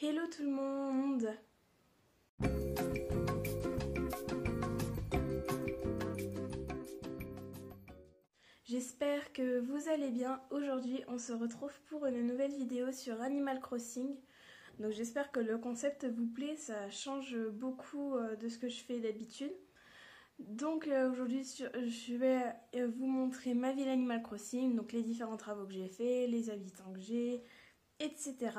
Hello tout le monde! J'espère que vous allez bien. Aujourd'hui, on se retrouve pour une nouvelle vidéo sur Animal Crossing. Donc j'espère que le concept vous plaît, ça change beaucoup de ce que je fais d'habitude. Donc aujourd'hui, je vais vous montrer ma ville Animal Crossing, donc les différents travaux que j'ai faits, les habitants que j'ai, etc.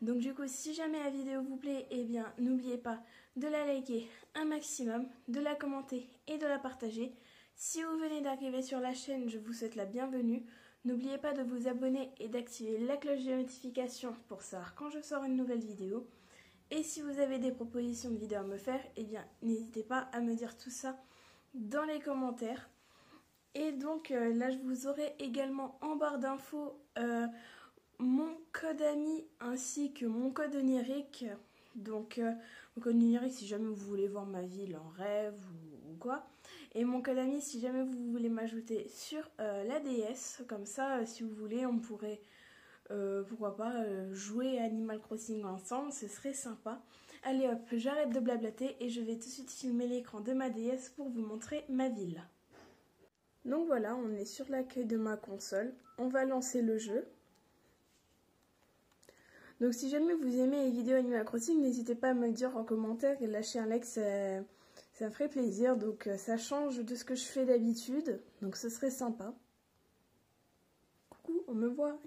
Donc du coup, si jamais la vidéo vous plaît, eh bien n'oubliez pas de la liker un maximum, de la commenter et de la partager. Si vous venez d'arriver sur la chaîne, je vous souhaite la bienvenue. N'oubliez pas de vous abonner et d'activer la cloche de notification pour savoir quand je sors une nouvelle vidéo. Et si vous avez des propositions de vidéos à me faire, eh bien n'hésitez pas à me dire tout ça dans les commentaires. Et donc là, je vous aurai également en barre d'infos mon code ami ainsi que mon code onirique. Donc mon code onirique si jamais vous voulez voir ma ville en rêve ou quoi. Et mon code ami si jamais vous voulez m'ajouter sur la DS. Comme ça, si vous voulez, on pourrait, pourquoi pas, jouer à Animal Crossing ensemble. Ce serait sympa. Allez hop, j'arrête de blablater et je vais tout de suite filmer l'écran de ma DS pour vous montrer ma ville. Donc voilà, on est sur l'accueil de ma console. On va lancer le jeu. Donc si jamais vous aimez les vidéos Animal Crossing, n'hésitez pas à me le dire en commentaire et lâcher un like, ça me ferait plaisir. Donc ça change de ce que je fais d'habitude, donc ce serait sympa. Coucou, on me voit.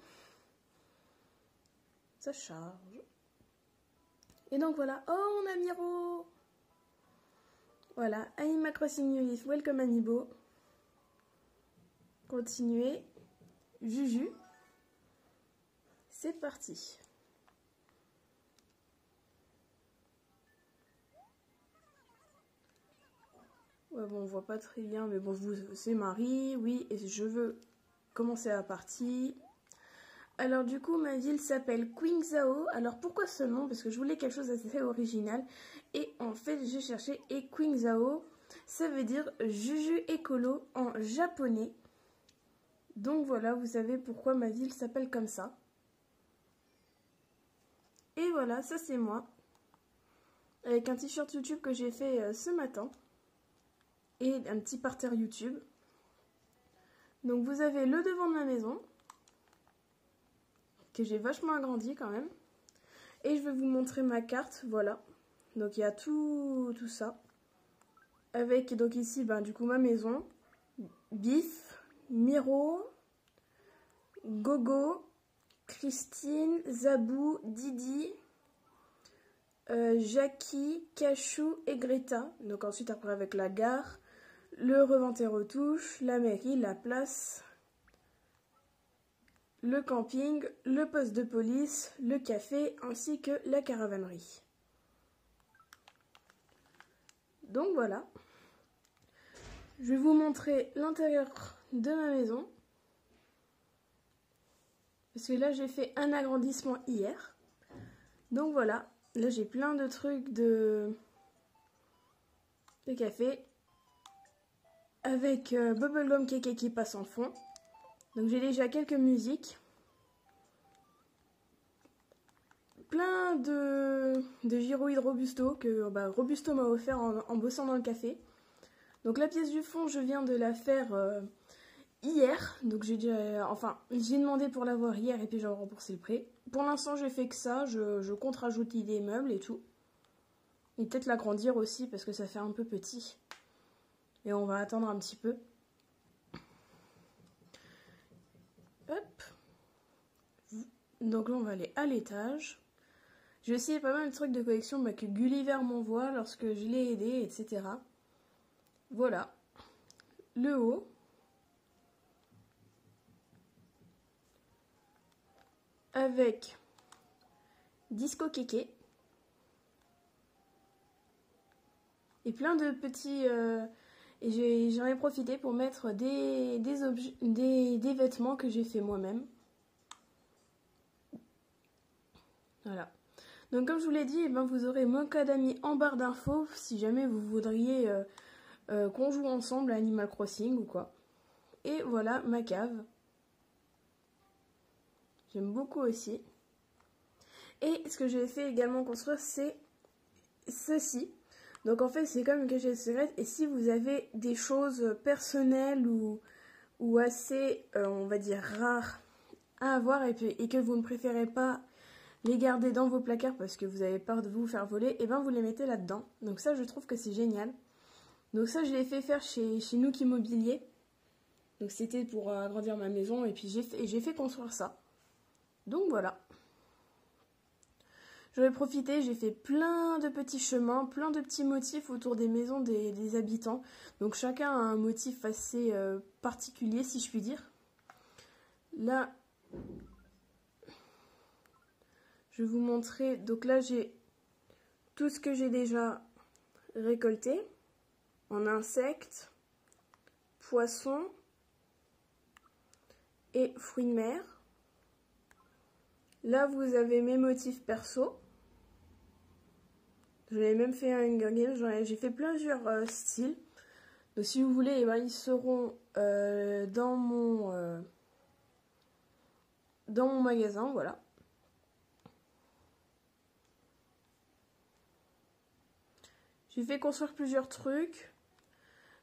Ça charge. Et donc voilà, oh on a Miro. Voilà, Animal Crossing New Leaf, welcome Amiibo. Continuez. Juju. C'est parti. Ouais, bon, on voit pas très bien, mais bon, c'est Marie, oui, et je veux commencer la partie. Alors, du coup, ma ville s'appelle Qingzhou. Alors, pourquoi ce nom? Parce que je voulais quelque chose d'assez original. Et en fait, j'ai cherché, et Qingzhou, ça veut dire Juju écolo en japonais. Donc voilà, vous savez pourquoi ma ville s'appelle comme ça. Et voilà, ça c'est moi. Avec un t-shirt YouTube que j'ai fait ce matin. Et un petit parterre YouTube. Donc vous avez le devant de ma maison, que j'ai vachement agrandi quand même. Et je vais vous montrer ma carte, voilà. Donc il y a tout ça. Avec donc ici, ben, du coup ma maison, Biff, Miro, Gogo, Christine, Zabou, Didi, Jackie, Cachou et Greta. Donc ensuite après avec la gare, le revente aux touches, la mairie, la place, le camping, le poste de police, le café ainsi que la caravanerie. Donc voilà. Je vais vous montrer l'intérieur de ma maison. Parce que là j'ai fait un agrandissement hier. Donc voilà. Là j'ai plein de trucs de café. Avec Bubblegum Keke qui passe en fond. Donc j'ai déjà quelques musiques. Plein de gyroïdes Robusto que Robusto m'a offert en bossant dans le café. Donc la pièce du fond, je viens de la faire hier. Donc j'ai demandé pour l'avoir hier et puis j'ai remboursé le prêt. Pour l'instant j'ai fait que ça, je compte rajouter des meubles et tout. Et peut-être l'agrandir aussi parce que ça fait un peu petit. Et on va attendre un petit peu. Hop. Donc là, on va aller à l'étage. J'ai essayé pas mal de trucs de collection que Gulliver m'envoie lorsque je l'ai aidé, etc. Voilà. Le haut. Avec Disco Keke. Et plein de petits... et j'en ai profité pour mettre des vêtements que j'ai fait moi-même. Voilà. Donc comme je vous l'ai dit, vous aurez mon code ami en barre d'infos si jamais vous voudriez qu'on joue ensemble à Animal Crossing ou quoi. Et voilà ma cave. J'aime beaucoup aussi. Et ce que j'ai fait également construire, c'est ceci. Donc en fait, c'est comme une cachette secrète. Et si vous avez des choses personnelles ou assez, on va dire, rares à avoir et que vous ne préférez pas les garder dans vos placards parce que vous avez peur de vous faire voler, et ben vous les mettez là-dedans. Donc ça, je trouve que c'est génial. Donc ça, je l'ai fait faire chez Nook Immobilier. Donc c'était pour agrandir ma maison et puis j'ai fait construire ça. Donc voilà. J'en ai profité, j'ai fait plein de petits chemins, plein de petits motifs autour des maisons des habitants. Donc chacun a un motif assez particulier, si je puis dire. Là, je vais vous montrer. Donc là, j'ai tout ce que j'ai déjà récolté en insectes, poissons et fruits de mer. Là, vous avez mes motifs perso. J'en ai même fait un Hunger Games. J'ai fait plusieurs styles. Donc si vous voulez, eh ben, ils seront dans mon magasin, voilà. J'ai fait construire plusieurs trucs.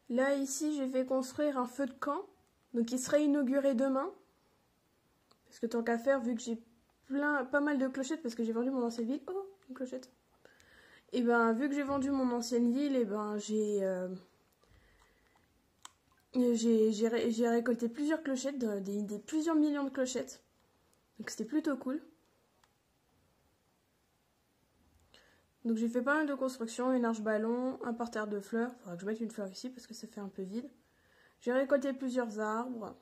Là, ici, j'ai fait construire un feu de camp. Donc, il sera inauguré demain. Parce que tant qu'à faire, vu que j'ai pas mal de clochettes, parce que j'ai vendu mon ancienne ville. Oh, une clochette. Et ben, vu que j'ai vendu mon ancienne ville, et ben, j'ai récolté plusieurs clochettes, plusieurs millions de clochettes. Donc, c'était plutôt cool. Donc j'ai fait pas mal de constructions, une arche ballon, un parterre de fleurs. Il faudra que je mette une fleur ici parce que ça fait un peu vide. J'ai récolté plusieurs arbres.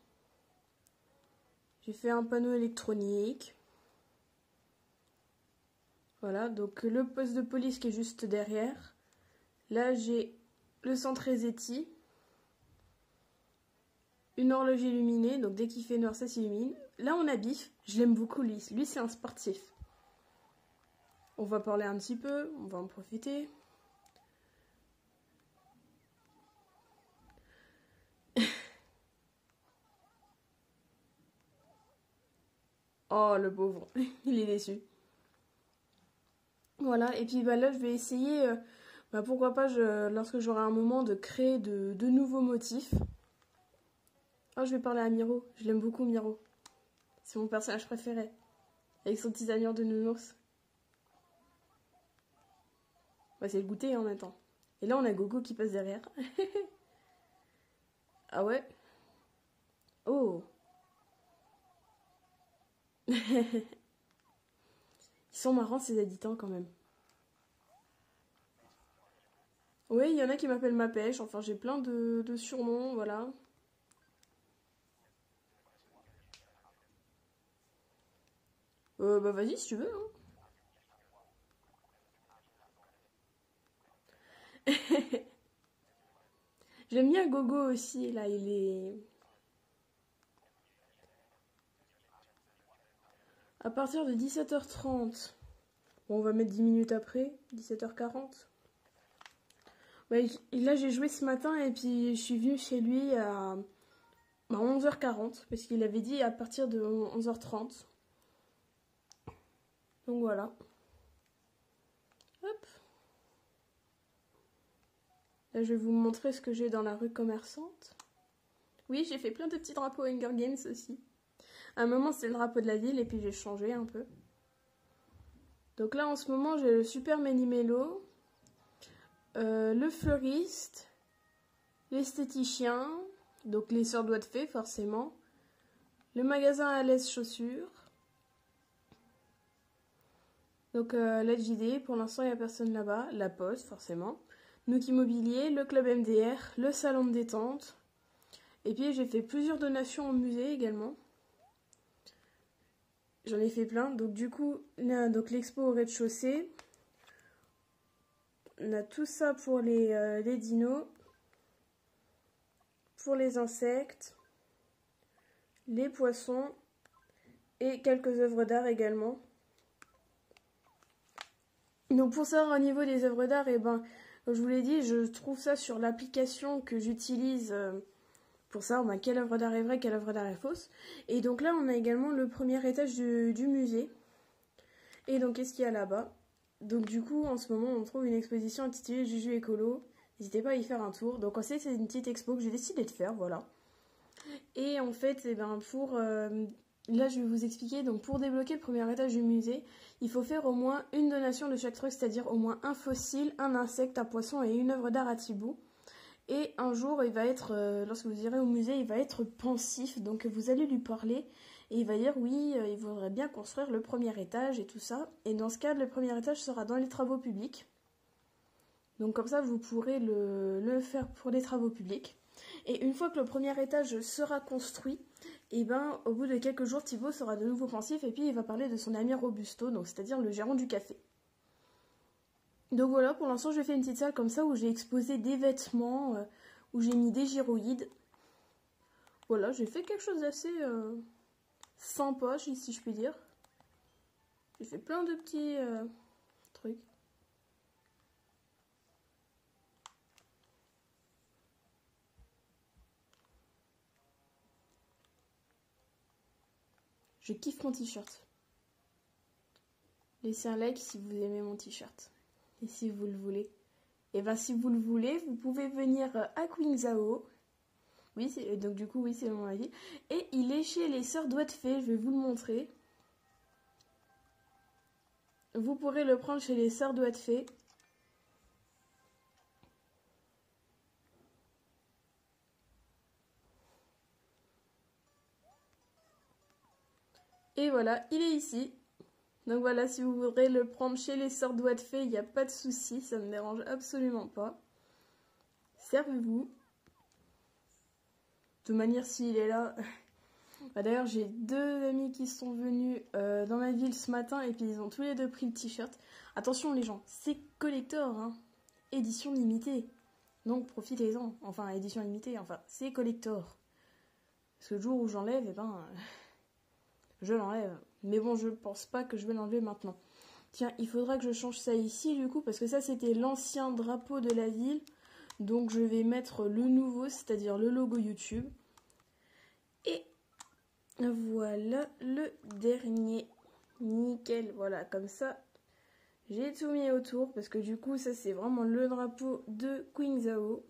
J'ai fait un panneau électronique. Voilà, donc le poste de police qui est juste derrière. Là j'ai le centre Resetti. Une horloge illuminée, donc dès qu'il fait noir ça s'illumine. Là on a Biff, je l'aime beaucoup lui. Lui c'est un sportif. On va parler un petit peu, on va en profiter. Oh le pauvre, il est déçu. Voilà, et puis bah, là je vais essayer, pourquoi pas, lorsque j'aurai un moment, de créer de nouveaux motifs. Oh, je vais parler à Miro, je l'aime beaucoup Miro. C'est mon personnage préféré, avec son petit allure de nounours. Bah, c'est le goûter en même temps. Et là on a Gogo qui passe derrière. Ah ouais. Oh. Ils sont marrants ces habitants quand même. Oui, il y en a qui m'appellent ma pêche, enfin j'ai plein de surnoms, voilà. Bah vas-y si tu veux, hein. J'aime bien Gogo aussi, là, il est... À partir de 17h30, bon, on va mettre 10 minutes après, 17h40. Ouais, là, j'ai joué ce matin et puis je suis venue chez lui à 11h40, parce qu'il avait dit à partir de 11h30. Donc voilà. Hop. Là, je vais vous montrer ce que j'ai dans la rue commerçante. Oui, j'ai fait plein de petits drapeaux Hunger Games aussi. À un moment, c'était le drapeau de la ville et puis j'ai changé un peu. Donc là, en ce moment, j'ai le Super Méli-Mélo, le fleuriste, l'esthéticien, donc les sœurs doigts de fée, forcément, le magasin à l'aise chaussures. Donc la JD, pour l'instant, il n'y a personne là-bas. La Poste, forcément. Nook Immobilier, le club MDR, le salon de détente. Et puis j'ai fait plusieurs donations au musée également. J'en ai fait plein. Donc du coup, donc l'expo au rez-de-chaussée. On a tout ça pour les dinos. Pour les insectes. Les poissons. Et quelques œuvres d'art également. Donc pour ça, au niveau des œuvres d'art, et ben, comme je vous l'ai dit, je trouve ça sur l'application que j'utilise pour savoir quelle œuvre d'art est vraie, quelle œuvre d'art est fausse. Et donc là, on a également le premier étage du musée. Et donc qu'est-ce qu'il y a là-bas? Donc du coup en ce moment on trouve une exposition intitulée Juju Écolo. N'hésitez pas à y faire un tour. Donc en fait c'est une petite expo que j'ai décidé de faire, voilà. Et en fait, eh ben, là je vais vous expliquer, donc pour débloquer le premier étage du musée, il faut faire au moins une donation de chaque truc, c'est-à-dire au moins un fossile, un insecte, un poisson et une œuvre d'art à Thibaut. Et un jour, il va être, lorsque vous irez au musée, il va être pensif, donc vous allez lui parler et il va dire oui, il voudrait bien construire le premier étage et tout ça. Et dans ce cas, le premier étage sera dans les travaux publics. Donc comme ça, vous pourrez le faire pour les travaux publics. Et une fois que le premier étage sera construit, et ben, au bout de quelques jours, Thibaut sera de nouveau pensif et puis il va parler de son ami Robusto, donc c'est-à-dire le gérant du café. Donc voilà, pour l'instant, j'ai fait une petite salle comme ça où j'ai exposé des vêtements, où j'ai mis des gyroïdes. Voilà, j'ai fait quelque chose d'assez sympa, si je puis dire. J'ai fait plein de petits trucs. Je kiffe mon t-shirt. Laissez un like si vous aimez mon t-shirt. Et si vous le voulez. Et ben si vous le voulez, vous pouvez venir à Qingzhao. Oui, donc du coup, oui, c'est mon avis. Et il est chez les Sœurs Doigts de Fée, je vais vous le montrer. Vous pourrez le prendre chez les Sœurs Doigts de Fée. Et voilà, il est ici. Donc voilà, si vous voudrez le prendre chez les Sœurs Doigts de Fée, il n'y a pas de souci, ça ne me dérange absolument pas. Servez-vous. De toute manière, s'il est là... Bah, d'ailleurs, j'ai deux amis qui sont venus dans ma ville ce matin et puis ils ont tous les deux pris le t-shirt. Attention les gens, c'est collector, hein. Édition limitée. Donc profitez-en. Enfin, édition limitée, enfin, c'est collector. Parce que le jour où j'enlève, eh ben... je l'enlève. Mais bon, je pense pas que je vais l'enlever maintenant. Tiens, il faudra que je change ça ici du coup, parce que ça c'était l'ancien drapeau de la ville. Donc je vais mettre le nouveau, c'est-à-dire le logo YouTube. Et voilà le dernier. Nickel, voilà, comme ça. J'ai tout mis autour, parce que du coup, ça c'est vraiment le drapeau de Qingzhao.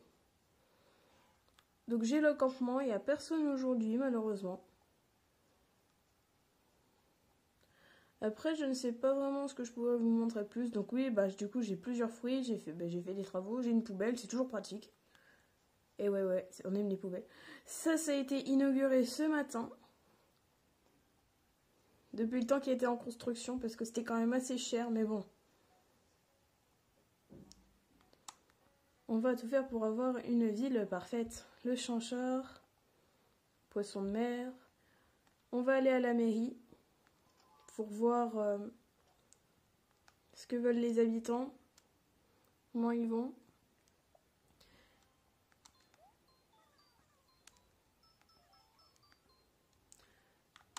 Donc j'ai le campement, il n'y a personne aujourd'hui, malheureusement. Après, je ne sais pas vraiment ce que je pourrais vous montrer plus. Donc oui, bah du coup, j'ai plusieurs fruits, j'ai fait des travaux, j'ai une poubelle, c'est toujours pratique. Et ouais, on aime les poubelles. Ça a été inauguré ce matin. Depuis le temps qu'il était en construction, parce que c'était quand même assez cher, mais bon. On va tout faire pour avoir une ville parfaite. Le chancheur, poisson de mer. On va aller à la mairie pour voir ce que veulent les habitants, comment ils vont.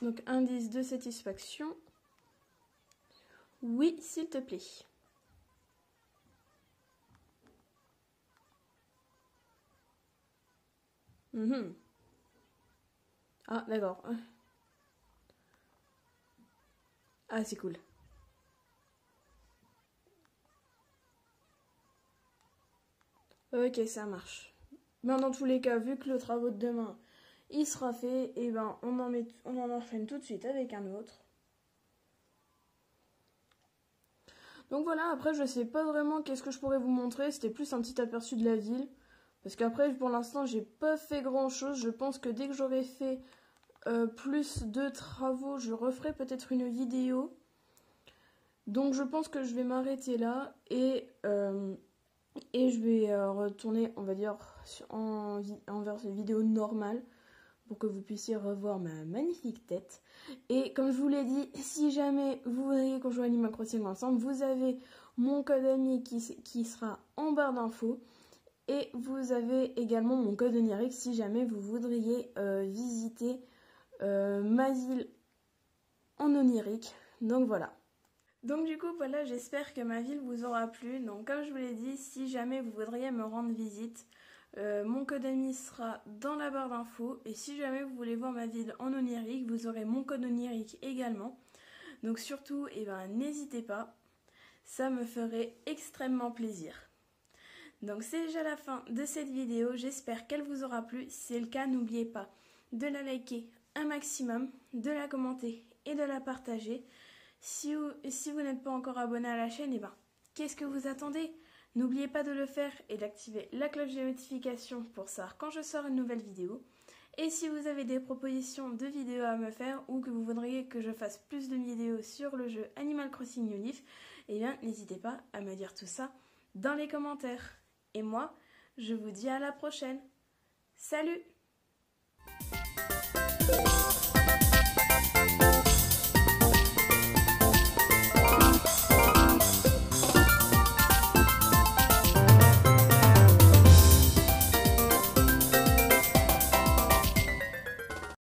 Donc indice de satisfaction. Oui, s'il te plaît. Ah, d'accord. Ah, c'est cool. Ok, ça marche. Ben, dans tous les cas, vu que le travail de demain, il sera fait, et ben on en enchaîne tout de suite avec un autre. Donc voilà, après je sais pas vraiment qu'est-ce que je pourrais vous montrer, c'était plus un petit aperçu de la ville. Parce qu'après, pour l'instant, j'ai pas fait grand chose. Je pense que dès que j'aurai fait plus de travaux, je referai peut-être une vidéo. Donc je pense que je vais m'arrêter là et je vais retourner, on va dire, en version vidéo normale pour que vous puissiez revoir ma magnifique tête. Et comme je vous l'ai dit, si jamais vous voudriez qu'on joue à Animal Crossing ensemble, vous avez mon code ami qui sera en barre d'infos. Et vous avez également mon code onirique si jamais vous voudriez visiter ma ville en onirique. Donc voilà. Donc du coup voilà, j'espère que ma ville vous aura plu. Donc comme je vous l'ai dit, si jamais vous voudriez me rendre visite, mon code ami sera dans la barre d'infos. Et si jamais vous voulez voir ma ville en onirique, vous aurez mon code onirique également. Donc surtout, n'hésitez pas, ça me ferait extrêmement plaisir. Donc c'est déjà la fin de cette vidéo, j'espère qu'elle vous aura plu. Si c'est le cas, n'oubliez pas de la liker un maximum, de la commenter et de la partager. Si vous n'êtes pas encore abonné à la chaîne, qu'est-ce que vous attendez? N'oubliez pas de le faire et d'activer la cloche de notification pour savoir quand je sors une nouvelle vidéo. Et si vous avez des propositions de vidéos à me faire ou que vous voudriez que je fasse plus de vidéos sur le jeu Animal Crossing New Leaf, n'hésitez pas à me dire tout ça dans les commentaires. Et moi, je vous dis à la prochaine. Salut!